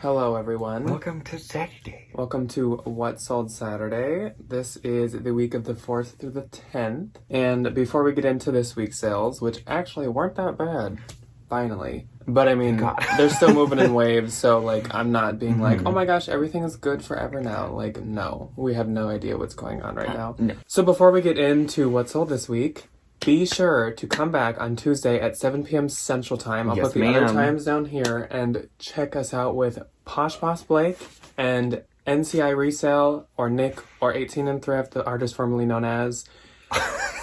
Hello, everyone. Welcome to Saturday. Welcome to What Sold Saturday. This is the week of the 4th through the 10th. And before we get into this week's sales, which actually weren't that bad, finally. But I mean, they're still moving in waves, so like, I'm not being like, oh my gosh, everything is good forever now. Like, no, we have no idea what's going on right now. No. So before we get into what sold this week, be sure to come back on Tuesday at 7 p.m. Central Time. I'll put the other times down here and check us out with Posh Boss Blake and NCI Resale or Nick or 18 and Thrift, the artist formerly known as,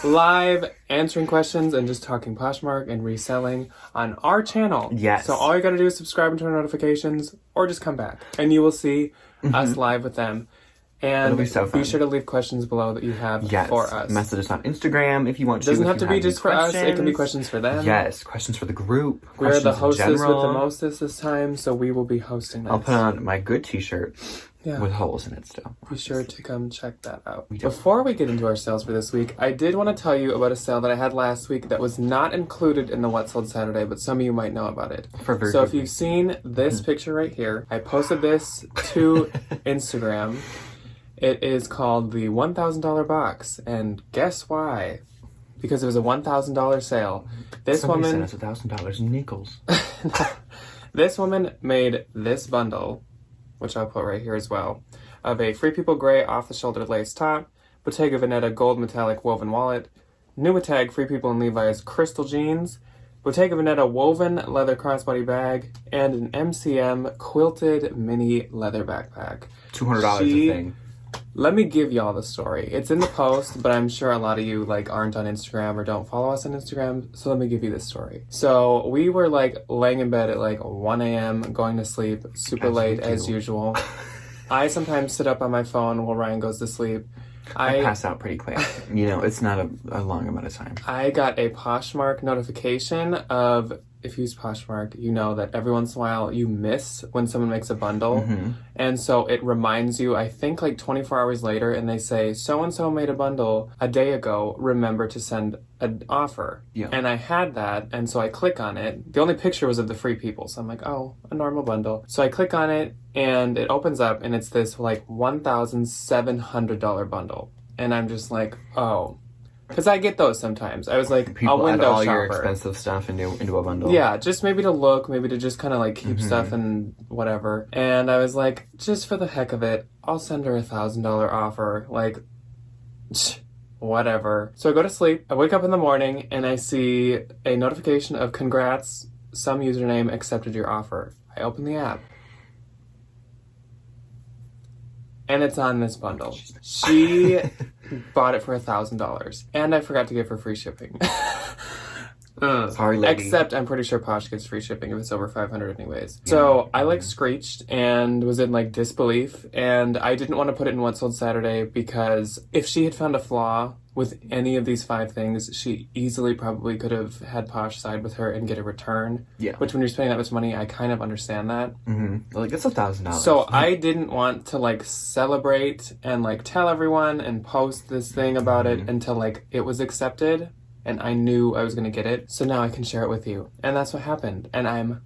live answering questions and just talking Poshmark and reselling on our channel. Yes. So all you gotta do is subscribe and turn on notifications or just come back and you will see us live with them. And It'll be so fun. Be sure to leave questions below that you have for us. Message us on Instagram if you want to. It doesn't have to be just for us. It can be questions for them. Yes, questions for the group. We're the hostess with the mostest this time, so we will be hosting this. I'll put on my good t-shirt with holes in it still. Be sure to come check that out. Before we get into our sales for this week, I did want to tell you about a sale that I had last week that was not included in the What Sold Saturday, but some of you might know about it. So if you've seen this picture right here, I posted this to Instagram. It is called the $1,000 box, and guess why? Because it was a $1,000 sale. Somebody sent us $1,000 in nickels. This woman made this bundle, which I'll put right here as well, of a Free People gray off-the-shoulder lace top, Bottega Veneta gold metallic woven wallet, Nuitag Free People and Levi's crystal jeans, Bottega Veneta woven leather crossbody bag, and an MCM quilted mini leather backpack. $200 a thing. Let me give y'all the story. It's in the post, but I'm sure a lot of you like aren't on Instagram or don't follow us on Instagram, so let me give you this story. So we were like laying in bed at like 1 a.m. going to sleep super late as usual. I sometimes sit up on my phone while Ryan goes to sleep. I pass out pretty quick. You know, it's not a long amount of time. I got a Poshmark notification of, if you use Poshmark, you know that every once in a while you miss when someone makes a bundle. And so it reminds you, I think like 24 hours later, and they say, so-and-so made a bundle a day ago, remember to send an offer. And I had that, and so I click on it. The only picture was of the Free People, so I'm like, oh, a normal bundle. So I click on it, and it opens up, and it's this like $1,700 bundle. And I'm just like, oh. Because I get those sometimes. I was like, People a window add all shopper. your expensive stuff into a bundle. Yeah, just maybe to look, maybe to just kind of like keep stuff and whatever. And I was like, just for the heck of it, I'll send her $1,000 offer. Like, whatever. So I go to sleep. I wake up in the morning and I see a notification of congrats, some username accepted your offer. I open the app. And it's on this bundle. She bought it for $1,000. And I forgot to give her free shipping. Sorry, lady. Except I'm pretty sure Posh gets free shipping if it's over $500 anyways. So I like screeched and was in like disbelief. And I didn't want to put it in What Sold Saturday because if she had found a flaw with any of these 5 things, she easily probably could have had Posh side with her and get a return. Yeah. Which when you're spending that much money, I kind of understand that. Like, it's $1,000. So I didn't want to like celebrate and like tell everyone and post this thing about it until like it was accepted and I knew I was going to get it. So now I can share it with you. And that's what happened. And I'm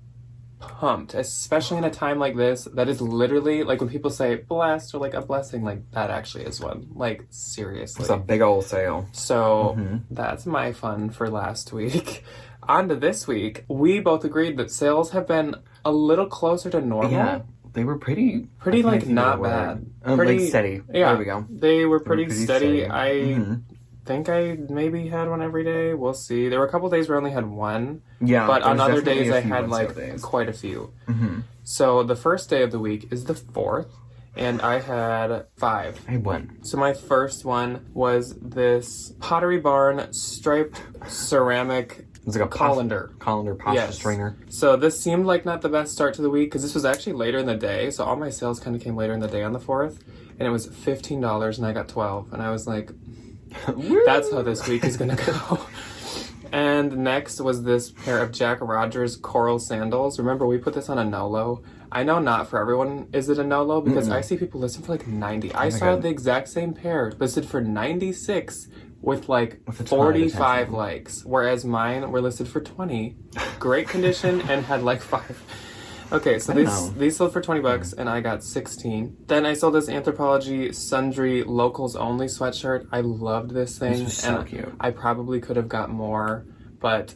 pumped, especially in a time like this that is literally like when people say blessed or like a blessing, like that actually is one. Like, seriously. It's a big old sale. So that's my fun for last week. On to this week, we both agreed that sales have been a little closer to normal. Yeah, they were pretty like not bad. Pretty like steady. Yeah, there we go. They were pretty steady. I think I maybe had one every day. We'll see. There were a couple days where I only had one. Yeah, but on other days I had like quite a few. So the first day of the week is the 4th, and I had 5. I had 1. So my first one was this Pottery Barn striped ceramic It's like a colander pasta stringer. So this seemed like not the best start to the week because this was actually later in the day. So all my sales kind of came later in the day on the 4th, and it was $15 and I got 12, and I was like, that's how this week is gonna go. And next was this pair of Jack Rogers coral sandals. Remember, we put this on a no-low. I know not for everyone is it a no-low because I see people listed for like 90. I saw the exact same pair listed for 96 with like 45 likes, whereas mine were listed for 20. Great condition and had like 5. Okay, so I don't know. these sold for $20 and I got 16. Then I sold this Anthropologie Sundry Locals Only sweatshirt. I loved this thing. This was so and cute. I probably could have got more, but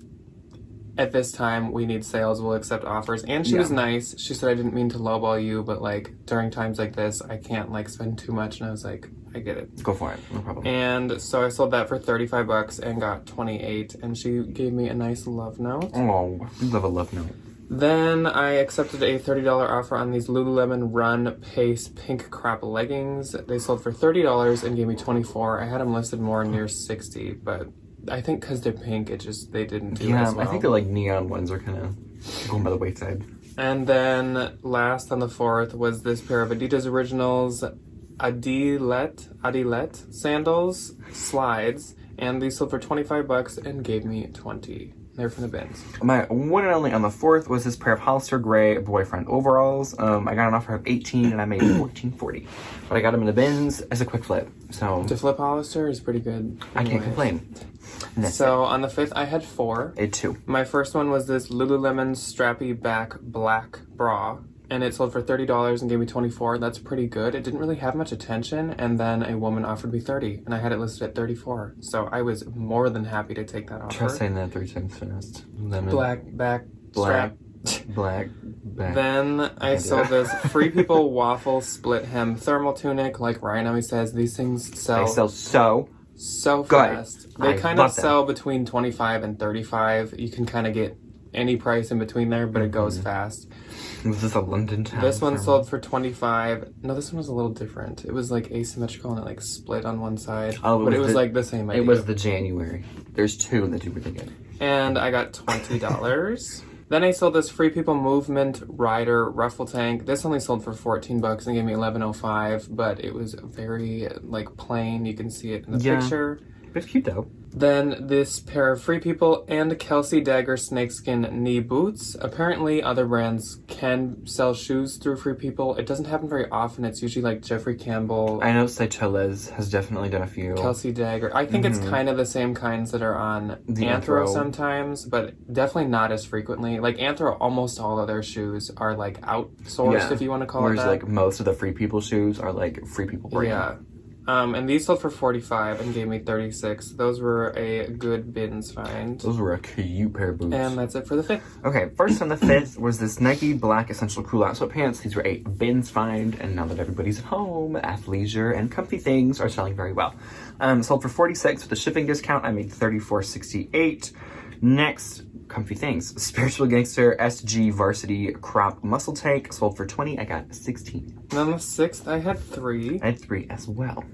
at this time we need sales, we'll accept offers. And she was nice. She said, I didn't mean to lowball you, but like during times like this I can't like spend too much. And I was like, I get it. Go for it. No problem. And so I sold that for $35 and got 28, and she gave me a nice love note. Oh, we love a love note. Then I accepted a $30 offer on these Lululemon Run Pace pink crop leggings. They sold for $30 and gave me 24. I had them listed more near 60, but I think because they're pink, they didn't do as well. I think the like neon ones are kind of going by the wayside. And then last on the 4th was this pair of Adidas Originals Adilette sandals slides, and these sold for $25 and gave me 20. They're from the bins. My one and only on the 4th was this pair of Hollister gray boyfriend overalls. I got an offer of 18 and I made $14.40, but I got them in the bins as a quick flip. So to flip Hollister is pretty good. I can't complain. So on the 5th, I had 4. I had 2. My first one was this Lululemon strappy back black bra, and it sold for $30 and gave me 24. That's pretty good. It didn't really have much attention, and then a woman offered me 30, and I had it listed at 34. So I was more than happy to take that offer. Try saying that 3 times fast. Lemon. Black back strap. Black back. Then I sold this Free People waffle split hem thermal tunic. Like Ryan always says, these things sell. They sell so fast. They I kind of love them. sell between 25 and 35. You can kind of get any price in between there, but it goes fast. Was this a London town? This one sold for 25. No, this one was a little different. It was like asymmetrical and it like split on one side. Oh, but it was like the same idea. It was the January. There's 2 that do really good. And I got $20. Then I sold this Free People Movement Rider Ruffle Tank. This only sold for $14 and gave me $11.05, but it was very like plain. You can see it in the picture. It's cute though. Then this pair of Free People and Kelsey Dagger snakeskin knee boots. Apparently other brands can sell shoes through Free People. It doesn't happen very often. It's usually like Jeffrey Campbell. I know Seychelles has definitely done a few. Kelsey Dagger. I think it's kind of the same kinds that are on The Anthro Anthro. sometimes, but definitely not as frequently. Like Anthro, almost all of their shoes are like outsourced, if you want to call Whereas it that. like most of the Free People shoes are like Free People brand. Yeah. And these sold for $45 and gave me $36. Those were a good bins find. Those were a cute pair of boots. And that's it for the 5th. Okay, first on the 5th was this Nike Black Essential Cool Out Sweatpants. These were a bins find, and now that everybody's at home, athleisure and comfy things are selling very well. Sold for $46 with a shipping discount. I made $34.68. Next, comfy things. Spiritual Gangster SG Varsity Crop Muscle Tank sold for $20. I got 16. And on the 6th, I had 3. I had 3 as well.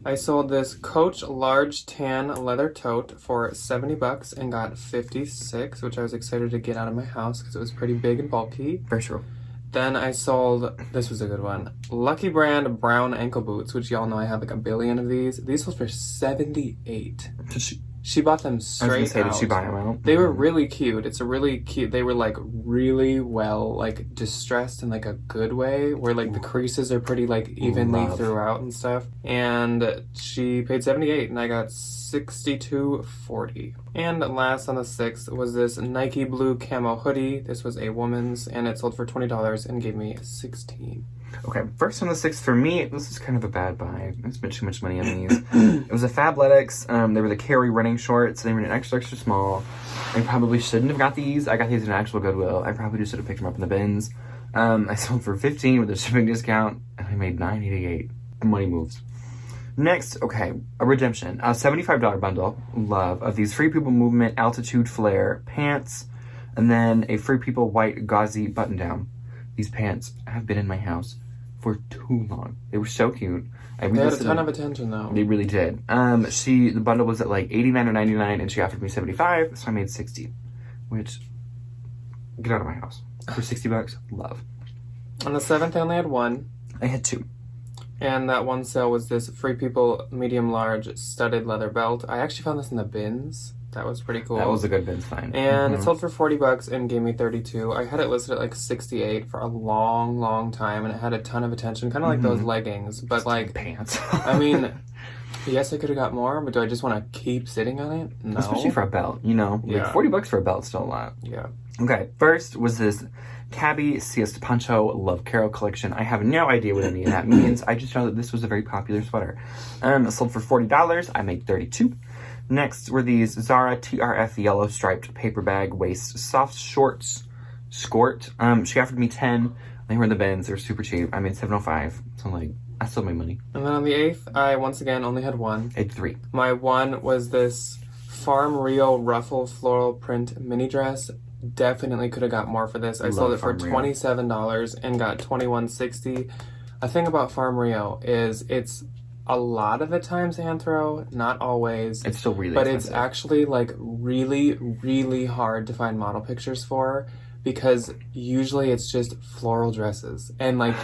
I sold this Coach Large Tan Leather Tote for $70 and got 56, which I was excited to get out of my house because it was pretty big and bulky. For sure. Then I sold, this was a good one, Lucky Brand Brown Ankle Boots, which y'all know I have like a billion of these. These sold for $78. She bought them straight I was gonna say, out. did she buy them out? They were really cute. It's a really cute, they were like really well like distressed in like a good way, where like the creases are pretty like evenly throughout and stuff. And she paid $78 and I got $62.40. And last on the 6th was this Nike blue camo hoodie. This was a woman's and it sold for $20 and gave me $16. Okay, first on the 6th for me, this is kind of a bad buy. I spent too much money on these. It was a Fabletics. They were the Carry running shorts. They were an extra small. I probably shouldn't have got these. I got these in actual Goodwill. I probably just should have picked them up in the bins. I sold for $15 with a shipping discount, and I made $9.88. Money moves. Next, okay, a redemption. A $75 bundle, love, of these Free People Movement Altitude Flare pants, and then a Free People white gauzy button-down. These pants have been in my house for too long. They were so cute. They had a ton of attention though. They really did. The bundle was at like $89 or $99 and she offered me $75, so I made $60. Which, get out of my house. For $60, love. On the 7th I only had 1. I had 2. And that one sale was this Free People medium large studded leather belt. I actually found this in the bins. That was pretty cool. That was a good bins find. And it sold for $40 and gave me 32. I had it listed at like 68 for a long, long time, and it had a ton of attention, kind of like those leggings. But like pants. I mean, yes, I could have got more, but do I just want to keep sitting on it? No. Especially for a belt, you know? Like $40 for a belt is still a lot. Yeah. Okay, first was this Cabby Siesta Poncho Love Carol collection. I have no idea what any of that means. I just know that this was a very popular sweater. It sold for $40. I made $32. Next were these Zara TRF yellow striped paper bag waist soft shorts skort. She offered me 10. They were in the bins. They were super cheap. I made $7.05. So I'm like, I still made money. And then on the 8th, I once again only had one. I had 3. My one was this Farm Rio ruffle floral print mini dress. Definitely could have got more for this. I sold it for $27 and got $21.60. A thing about Farm Rio is it's a lot of the times Anthro, not always. It's still really but expensive. It's actually like really, really hard to find model pictures for, because usually it's just floral dresses. And like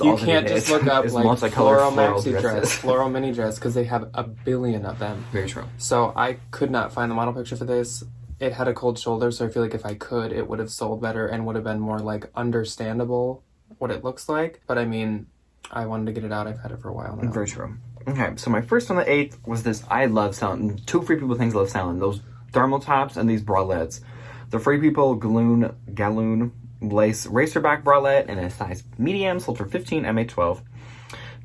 you can't just look up like floral maxi dress, floral mini dress, because they have a billion of them. Very true. So I could not find the model picture for this. It had a cold shoulder, so I feel like if I could, it would have sold better and would have been more like understandable what it looks like. But I mean, I wanted to get it out. I've had it for a while now. Very true. Okay, so my first on the 8th was this. I love selling. 2 Free People things I love selling. Those thermal tops and these bralettes. The Free People Galloon lace racerback bralette in a size medium sold for $15. I made $12.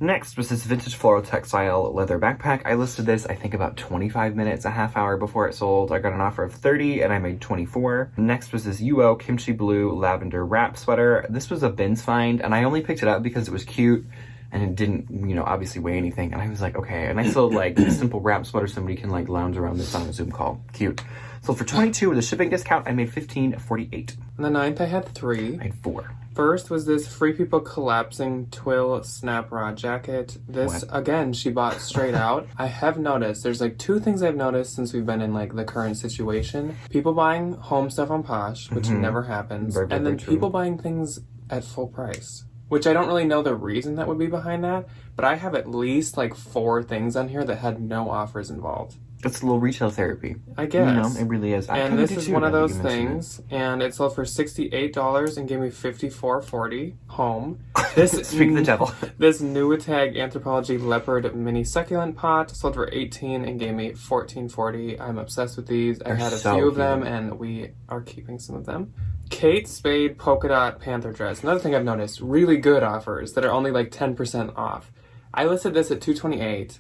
Next was this vintage floral textile leather backpack. I listed this, I think, about 25 minutes, a half hour before it sold. I got an offer of $30 and I made $24. Next was this UO kimchi blue lavender wrap sweater. This was a bins find, and I only picked it up because it was cute and it didn't, obviously weigh anything. And I was like, okay. And I sold like a simple wrap sweater somebody can like lounge around this on a Zoom call. Cute. Sold for $22 with a shipping discount. I made $15.48. On the 9th, I had 3. I had 4. First was this Free People collapsing twill snap raw jacket. This, again, she bought straight out. I have noticed, there's like 2 things I've noticed since we've been in like the current situation. People buying home stuff on Posh, which never happens. Very, and then true. People buying things at full price, which I don't really know the reason that would be behind that. But I have at least like 4 things on here that had no offers involved. It's a little retail therapy. I guess. It really is. And this is one of those things, and it sold for $68 and gave me $54.40 home. This Speak of the devil. This Nuitag Anthropology Leopard Mini Succulent Pot sold for $18 and gave me $14.40. I'm obsessed with these. I had a few of them, and we are keeping some of them. Kate Spade Polka Dot Panther Dress. Another thing I've noticed, really good offers that are only like 10% off. I listed this at $228.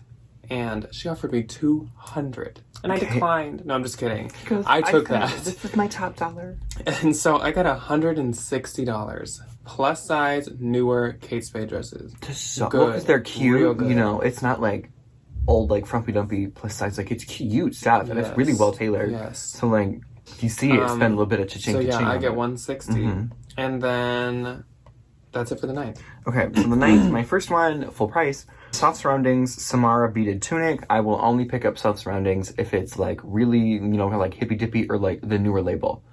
And she offered me $200, and I declined. No, I'm just kidding. I took that. This is my top dollar. And so I got $160 plus size newer Kate Spade dresses. Good, because they're cute. It's not like old like frumpy dumpy plus size. Like it's cute stuff, and it's really well tailored. Yes. So like you see it, spend a little bit of cha-ching. So yeah, I get $160, and then that's it for the 9th. Okay, so the 9th, my first one, full price. Soft Surroundings Samara beaded tunic. I will only pick up Soft Surroundings if it's like really, like hippy dippy or like the newer label.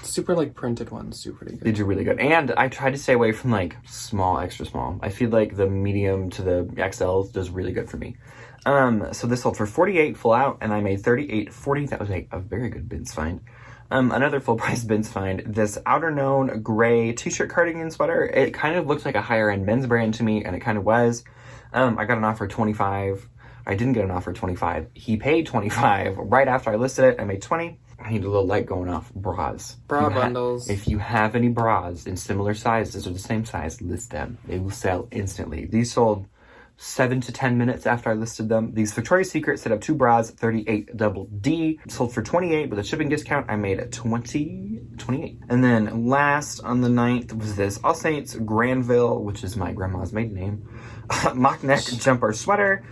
Super like printed ones do pretty good. They do really good. And I try to stay away from like small, extra small. I feel like the medium to the XL does really good for me. So this sold for $48 full out, and I made $38.40. That was a very good bins find. Another full price bins find, this Outer Known gray t-shirt cardigan sweater. It kind of looked like a higher end men's brand to me, and it kind of was. I got an offer of $25. I didn't get an offer of $25. He paid $25 right after I listed it. I made $20. I need a little light going off. Bras. Bra bundles. If you have any bras in similar sizes or the same size, list them. They will sell instantly. These sold 7 to 10 minutes after I listed them. These Victoria's Secret set up 2 bras, 38 double D, sold for $28 with a shipping discount. I made $28. And then last on the 9th was this All Saints Granville, which is my grandma's maiden name, mock neck jumper sweater.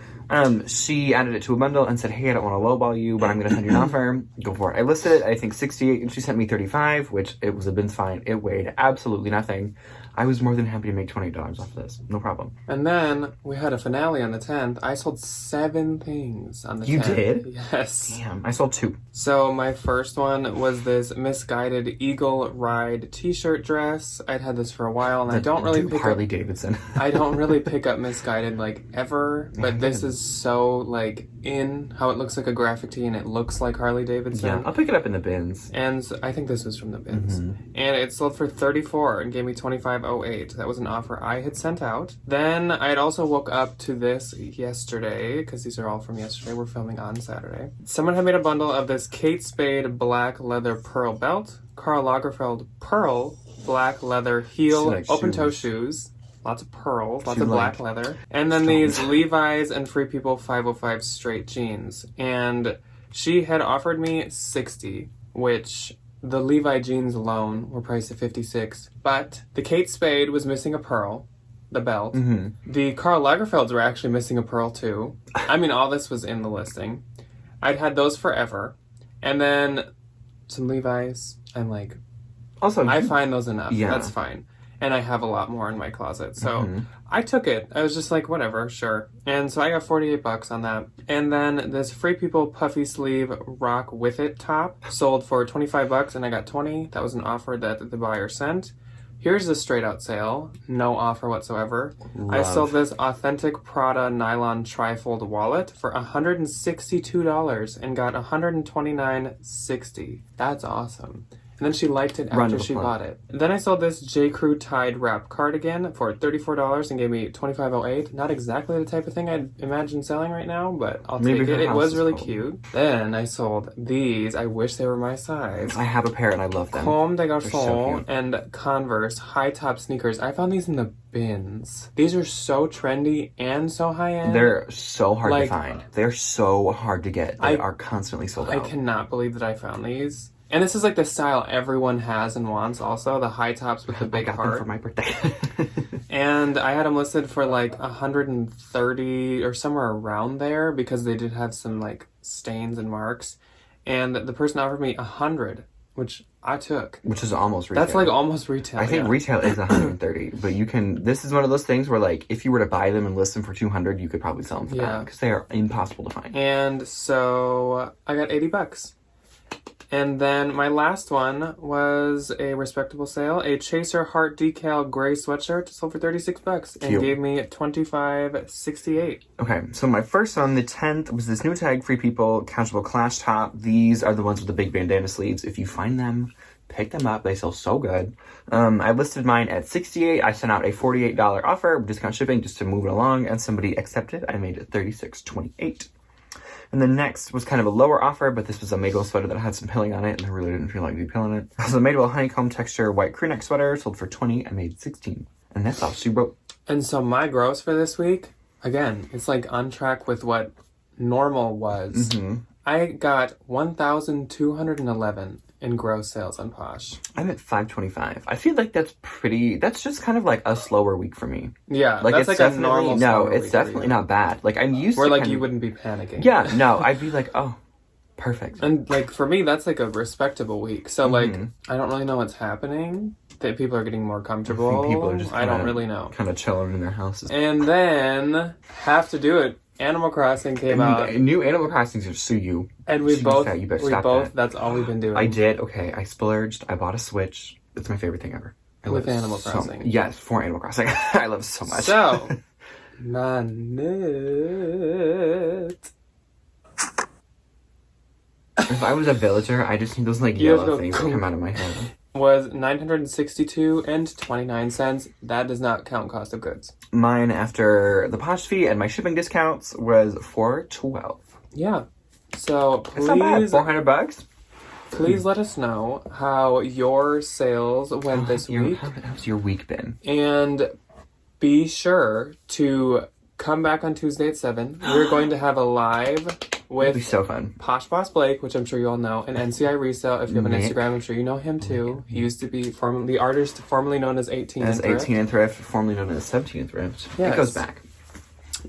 She added it to a bundle and said, hey, I don't want to lowball you, but I'm going to send you an offer. Go for it. I listed it, I think 68, and she sent me 35, which it was a bins fine. It weighed absolutely nothing. I was more than happy to make $20 off of this. No problem. And then we had a finale on the 10th. I sold 7 things on the 10th. You did? Yes. Damn, I sold 2. So my first one was this Misguided Eagle Ride t-shirt dress. I'd had this for a while, and I don't really pick Harley Davidson. I don't really pick up Misguided like ever, but this is so like in how it looks like a graphic tee and it looks like Harley Davidson. Yeah, I'll pick it up in the bins. And I think this was from the bins. And it sold for $34 and gave me $25.08. That was an offer I had sent out. Then I had also woke up to this yesterday, because these are all from yesterday. We're filming on Saturday. Someone had made a bundle of this Kate Spade black leather pearl belt, Karl Lagerfeld pearl black leather heel, Like open-toe shoes. Lots of pearls, lots of black like leather. And then these Levi's and Free People 505 straight jeans. And she had offered me $60, which the Levi jeans alone were priced at $56. But the Kate Spade was missing a pearl, the belt. The Karl Lagerfelds were actually missing a pearl too. I mean, all this was in the listing. I'd had those forever. And then some Levi's and like... Also, I find those enough. Yeah. That's fine. And I have a lot more in my closet. So I took it. I was just like, whatever, sure. And so I got $48 on that. And then this Free People puffy sleeve rock with it top sold for $25 and I got $20. That was an offer that the buyer sent. Here's the straight out sale. No offer whatsoever. I sold this authentic Prada nylon trifold wallet for $162 and got $129.60. That's awesome. And then she liked it after she bought it. Then I sold this J. Crew tied wrap cardigan for $34 and gave me $25.08. Not exactly the type of thing I'd imagine selling right now, but I'll take it. It was really cute. Then I sold these. I wish they were my size. I have a pair and I love them. Comme des Garçons and Converse high top sneakers. I found these in the bins. These are so trendy and so high end. They're so hard to find. They're so hard to get. They are constantly sold out. I cannot believe that I found these. And this is like the style everyone has and wants also, the high tops with the big heart. I got them for my birthday. And I had them listed for like $130 or somewhere around there because they did have some like stains and marks. And the person offered me $100, which I took. Which is almost retail. That's like almost retail. I think retail is $130, but you can, this is one of those things where like, if you were to buy them and list them for $200, you could probably sell them for that because they are impossible to find. And so I got $80. And then my last one was a respectable sale. A Chaser Heart Decal gray sweatshirt sold for $36 and gave me $25.68. Okay, so my first one, the 10th, was this new tag Free People casual clash top. These are the ones with the big bandana sleeves. If you find them, pick them up. They sell so good. I listed mine at $68. I sent out a $48 offer, discount shipping, just to move it along, and somebody accepted. I made it $36.28. And the next was kind of a lower offer, but this was a Madewell sweater that had some pilling on it, and I really didn't feel like repilling it. So the Madewell honeycomb texture white crew neck sweater sold for $20. I made $16. And that's all she wrote. And so my gross for this week, again, it's like on track with what normal was. I got 1,211 in gross sales on Posh. I'm at 525. I feel like that's just kind of like a slower week for me. Yeah, like that's like a normal No, it's definitely not bad. Like I'm used to like you wouldn't be panicking. Yeah, no, I'd be like, oh, perfect. And like for me, that's like a respectable week. So like, I don't really know what's happening. That people are getting more comfortable. I think people are just I don't really know. Kind of chilling in their houses. And then, have to do it. Animal Crossing came out. New Animal Crossing to sue you. And we both, that's all we've been doing. I did, okay, I splurged, I bought a Switch. It's my favorite thing ever. With Animal Crossing. Yes, for Animal Crossing. I love it so much. So, Nanette. If I was a villager, I just need those like yellow things that come out of my head. Was $962.29. That does not count cost of goods. Mine, after the Posh fee and my shipping discounts, was $412. Yeah. So please, it's not bad. $400. Please let us know how your sales went this week. How's your week been? And be sure to come back on Tuesday at 7. We're going to have a live with It'll be so fun. Posh Boss Blake, which I'm sure you all know, and NCI Resale. If you have an Instagram, I'm sure you know him too. He used to be the artist formerly known as 18 and Thrift. 18 and Thrift, formerly known as 17 and Thrift. Yes. It goes back.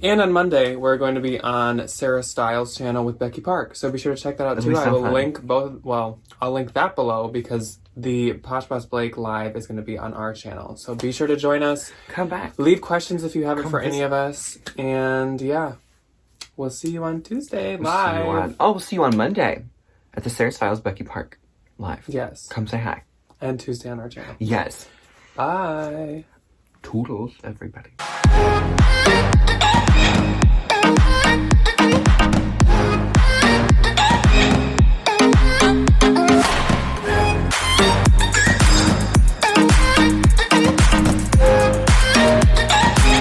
And on Monday, we're going to be on Sarah Styles' channel with Becky Park. So be sure to check that out too. I will link both. Well, I'll link that below because the Posh Boss Blake live is going to be on our channel. So be sure to join us. Come back. Leave questions if you have it for any of us. And yeah. We'll see you on Tuesday live. We'll see you on Monday at the Sarah Styles Becky Park live. Yes. Come say hi. And Tuesday on our channel. Yes. Bye. Toodles, everybody.